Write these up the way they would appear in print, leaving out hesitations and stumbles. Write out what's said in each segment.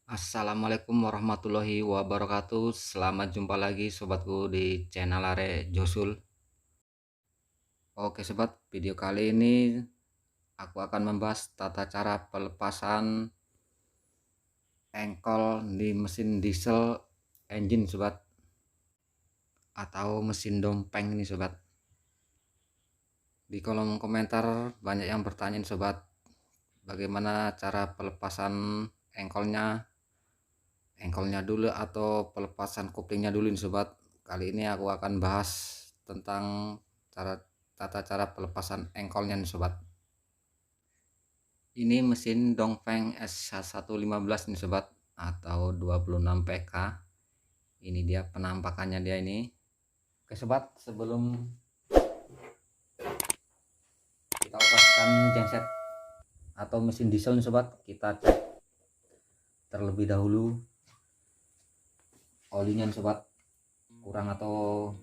Assalamualaikum warahmatullahi wabarakatuh. Selamat jumpa lagi sobatku di channel Are Josul. Oke sobat, video kali ini aku akan membahas tata cara pelepasan engkol di mesin diesel engine sobat, atau mesin dompeng ini sobat. Di kolom komentar banyak yang bertanya sobat, bagaimana cara pelepasan engkolnya dulu atau pelepasan koplingnya dulu nih sobat. Kali ini aku akan bahas tentang tata cara pelepasan engkolnya nih sobat. Ini mesin Dongfeng S115 nih sobat, atau 26 PK. Ini dia penampakannya dia ini. Oke sobat, sebelum kita operasikan genset atau mesin diesel nih sobat, kita cek terlebih dahulu olinya nih sobat, kurang atau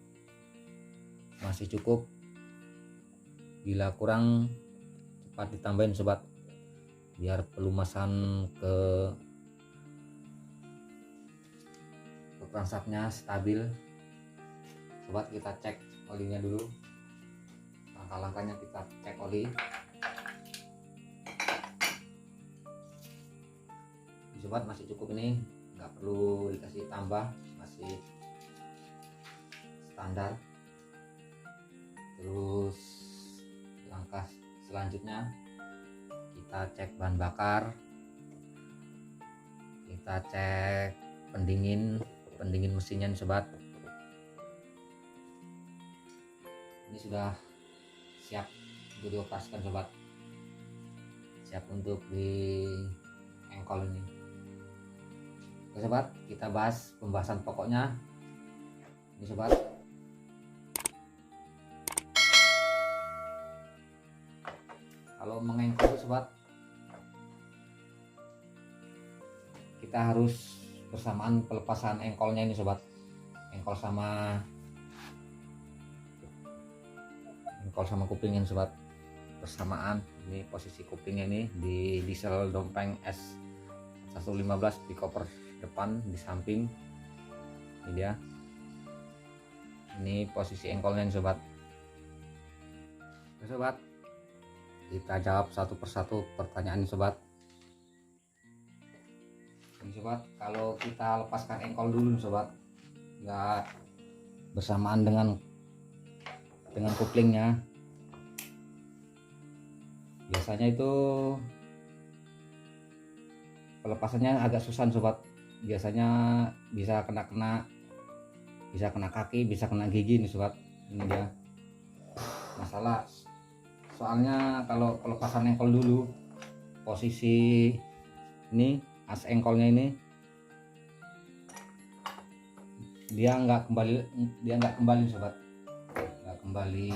masih cukup. Bila kurang, cepat ditambahin sobat, biar pelumasan ke crankshaftnya stabil. Sobat, kita cek olinya dulu. Langkah-langkahnya kita cek oli. Sobat, masih cukup ini, nggak perlu dikasih tambah, masih standar. Terus langkah selanjutnya kita cek bahan bakar, kita cek pendingin mesinnya nih sobat. Ini sudah siap untuk dioperasikan sobat, siap untuk di engkol ini. Oke sobat, kita bahas pembahasan pokoknya ini sobat. Kalau mengengkol sobat, kita harus bersamaan pelepasan engkolnya ini sobat. Engkol sama kuplingnya sobat bersamaan. Ini posisi kuplingnya ini di diesel Dongfeng S115 di koper depan di samping. Ini dia. Ini posisi engkolnya nih sobat. Oke sobat, kita jawab satu persatu pertanyaan sobat. Ini sobat, kalau kita lepaskan engkol dulu sobat, nggak bersamaan dengan kuplingnya, biasanya itu pelepasannya agak susah sobat. Biasanya bisa kena kaki, bisa kena gigi nih sobat. Ini dia masalah, soalnya kalau pelepasan engkol dulu, posisi ini as engkolnya ini dia nggak kembali sobat, nggak kembali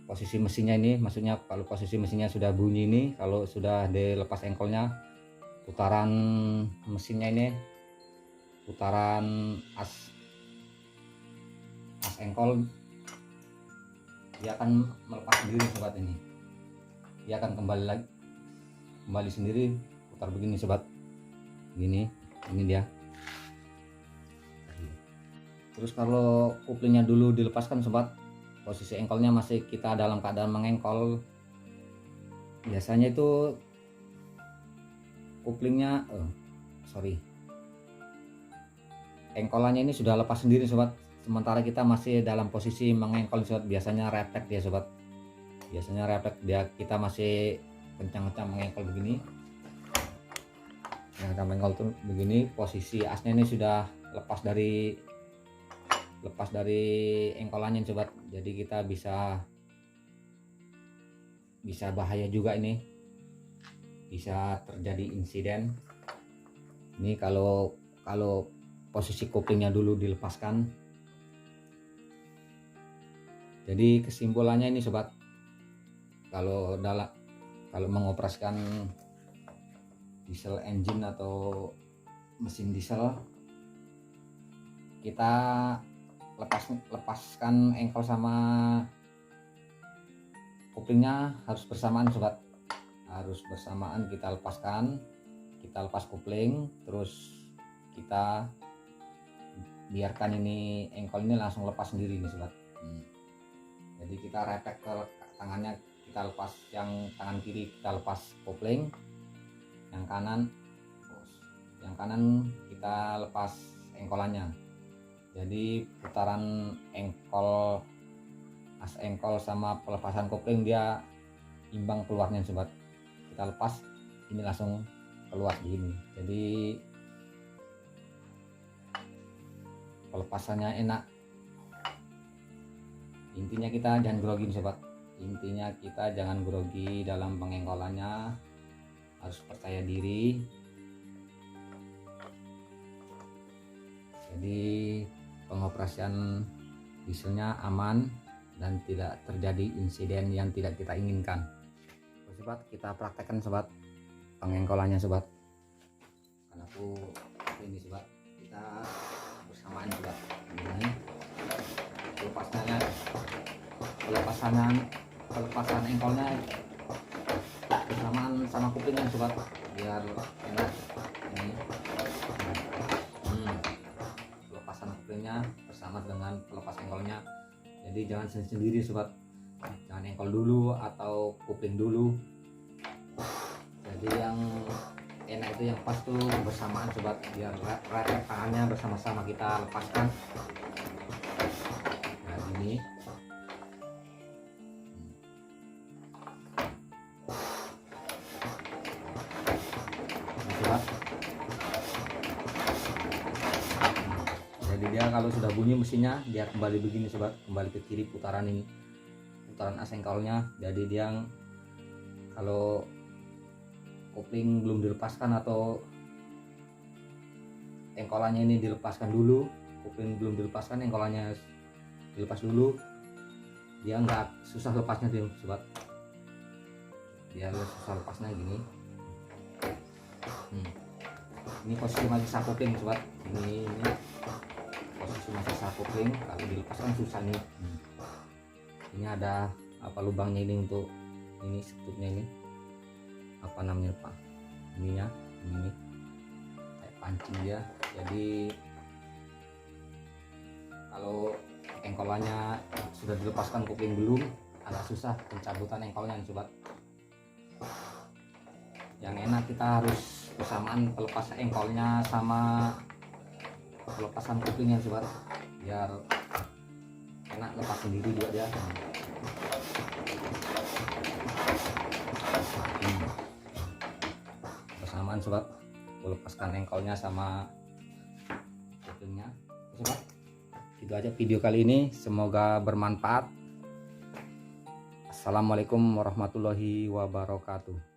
posisi mesinnya ini. Maksudnya kalau posisi mesinnya sudah bunyi ini, kalau sudah dilepas engkolnya, putaran mesinnya ini, putaran as engkol, dia akan melepas sendiri sobat. Ini dia akan kembali sendiri, putar begini sobat, gini. Ini dia. Terus kalau kuplingnya dulu dilepaskan sobat, posisi engkolnya masih kita dalam keadaan mengengkol, biasanya itu kuplingnya engkolannya ini sudah lepas sendiri sobat, sementara kita masih dalam posisi mengengkol sobat. Biasanya refleks dia sobat, kita masih kencang-kencang mengengkol begini. Yang kita mengengkol tuh begini, posisi asnya ini sudah lepas dari engkolannya sobat. Jadi kita bisa bahaya juga, ini bisa terjadi insiden. Ini kalau posisi koplingnya dulu dilepaskan. Jadi kesimpulannya ini sobat, kalau mengoperasikan diesel engine atau mesin diesel, kita lepaskan engkol sama koplingnya harus bersamaan sobat, harus bersamaan kita lepaskan. kita lepas kopling, terus kita biarkan ini engkol ini langsung lepas sendiri nih sobat. Jadi kita repek ke tangannya, kita lepas yang tangan kiri, kita lepas kopling, yang kanan kita lepas engkolannya. Jadi putaran engkol, as engkol sama pelepasan kopling dia imbang keluarnya sobat. Kita lepas ini langsung keluar begini, jadi pelepasannya enak. Intinya kita jangan grogi sobat, intinya kita jangan grogi dalam pengengkolannya, harus percaya diri. Jadi pengoperasian dieselnya aman dan tidak terjadi insiden yang tidak kita inginkan. Sobat, kita praktekkan sobat pengengkolannya sobat. Karena aku ini sobat, kita bersamaan sobat. Ini pelepasan engkolnya bersamaan sama kupingnya sobat, biar enak. Ini pelepasan kupingnya bersama dengan pelepas engkolnya. Jadi jangan sendiri sobat, jangan engkol dulu atau kuping dulu. Jadi yang enak itu yang pas tuh bersamaan sobat, biar repek tangannya bersama-sama kita lepaskan. Nah ini sobat. Jadi dia kalau sudah bunyi mesinnya dia kembali begini sobat, kembali ke kiri putaran ini, putaran as engkolnya. Jadi dia kalau kopling belum dilepaskan atau engkolannya ini dilepaskan dulu, kopling belum dilepaskan, engkolannya dilepas dulu, dia nggak susah lepasnya tuh sobat. Dia susah lepasnya gini. Ini posisi masih sah kopling sobat, ini posisi masih sah kopling, kalau dilepaskan susah nih. Ini ada apa lubangnya ini untuk ini setupnya ini, apa namanya pak, ininya ini kayak pancing dia. Jadi kalau engkolannya sudah dilepaskan kopling belum, agak susah pencabutan engkolnya sobat. Yang enak kita harus bersamaan pelepasan engkolnya sama pelepasan koplingnya sobat, biar enak lepas sendiri juga dia. Bersamaan sobat, lepaskan engkolnya sama koplingnya sobat. Itu aja video kali ini, semoga bermanfaat. Assalamualaikum warahmatullahi wabarakatuh.